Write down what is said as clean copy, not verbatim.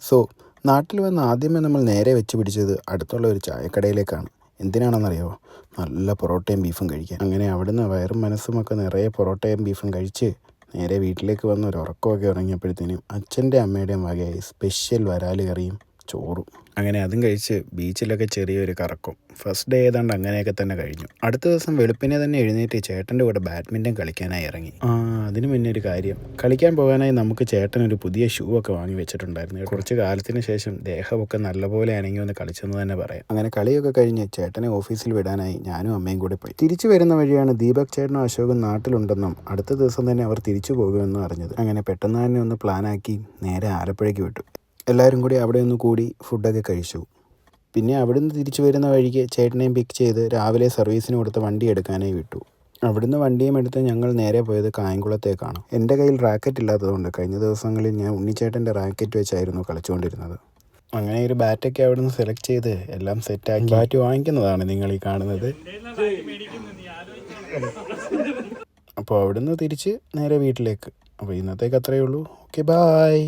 So നാട്ടിൽ വന്ന് ആദ്യമേ നമ്മൾ നേരെ വെച്ച് പിടിച്ചത് അടുത്തുള്ള ഒരു ചായക്കടയിലേക്കാണ്. എന്തിനാണെന്നറിയാമോ? നല്ല പൊറോട്ടയും ബീഫും കഴിക്കാൻ. അങ്ങനെ അവിടുന്ന് വയറും മനസ്സുമൊക്കെ നിറയെ പൊറോട്ടയും ബീഫും കഴിച്ച് നേരെ വീട്ടിലേക്ക് വന്ന് ഒരു ഉറക്കമൊക്കെ ഉറങ്ങിയപ്പോഴത്തേനും അച്ഛൻ്റെ അമ്മയുടെയും വകയായി സ്പെഷ്യൽ വരാല് കറിയും ചോറും. അങ്ങനെ അതും കഴിച്ച് ബീച്ചിലൊക്കെ ചെറിയൊരു കറക്കും. ഫസ്റ്റ് ഡേ ഏതാണ്ട് അങ്ങനെയൊക്കെ തന്നെ കഴിഞ്ഞു. അടുത്ത ദിവസം വെളുപ്പിനെ തന്നെ എഴുന്നേറ്റ് ചേട്ടൻ്റെ കൂടെ ബാഡ്മിൻ്റൺ കളിക്കാനായി ഇറങ്ങി. അതിന് മുന്നേ ഒരു കാര്യം, കളിക്കാൻ പോകാനായി നമുക്ക് ചേട്ടനൊരു പുതിയ ഷൂ ഒക്കെ വാങ്ങി വെച്ചിട്ടുണ്ടായിരുന്നു. കുറച്ച് കാലത്തിന് ശേഷം ദേഹമൊക്കെ നല്ലപോലെ അനങ്ങി വന്ന് കളിച്ചെന്ന് തന്നെ പറയാം. അങ്ങനെ കളിയൊക്കെ കഴിഞ്ഞ് ചേട്ടനെ ഓഫീസിൽ വിടാനായി ഞാനും അമ്മയും കൂടെ പോയി. തിരിച്ചു വരുന്ന വഴിയാണ് ദീപക് ചേട്ടനും അശോകും നാട്ടിലുണ്ടെന്നും അടുത്ത ദിവസം തന്നെ അവർ തിരിച്ചു പോകുമെന്നും അറിഞ്ഞത്. അങ്ങനെ പെട്ടെന്ന് തന്നെ ഒന്ന് പ്ലാനാക്കി നേരെ ആലപ്പുഴയ്ക്ക് വിട്ടു. എല്ലാവരും കൂടി അവിടെ ഒന്ന് കൂടി ഫുഡൊക്കെ കഴിച്ചു. പിന്നെ അവിടുന്ന് തിരിച്ചു വരുന്ന വഴിക്ക് ചേട്ടനെയും പിക്ക് ചെയ്ത് രാവിലെ സർവീസിന് കൊടുത്ത വണ്ടി എടുക്കാനായി വിട്ടു. അവിടുന്ന് വണ്ടിയും എടുത്ത് ഞങ്ങൾ നേരെ പോയത് കായംകുളത്തേക്കാണ്. എൻ്റെ കയ്യിൽ റാക്കറ്റ് ഇല്ലാത്തതുകൊണ്ട് കഴിഞ്ഞ ദിവസങ്ങളിൽ ഞാൻ ഉണ്ണിച്ചേട്ടൻ്റെ റാക്കറ്റ് വെച്ചായിരുന്നു കളിച്ചുകൊണ്ടിരുന്നത്. അങ്ങനെ ഒരു ബാറ്റൊക്കെ അവിടുന്ന് സെലക്ട് ചെയ്ത് എല്ലാം സെറ്റാക്കി ബാറ്റ് വാങ്ങിക്കുന്നതാണ് നിങ്ങൾ ഈ കാണുന്നത്. അപ്പോൾ അവിടുന്ന് തിരിച്ച് നേരെ വീട്ടിലേക്ക്. അപ്പോൾ ഇന്നത്തേക്ക് അത്രയേ ഉള്ളൂ. Okay, bye.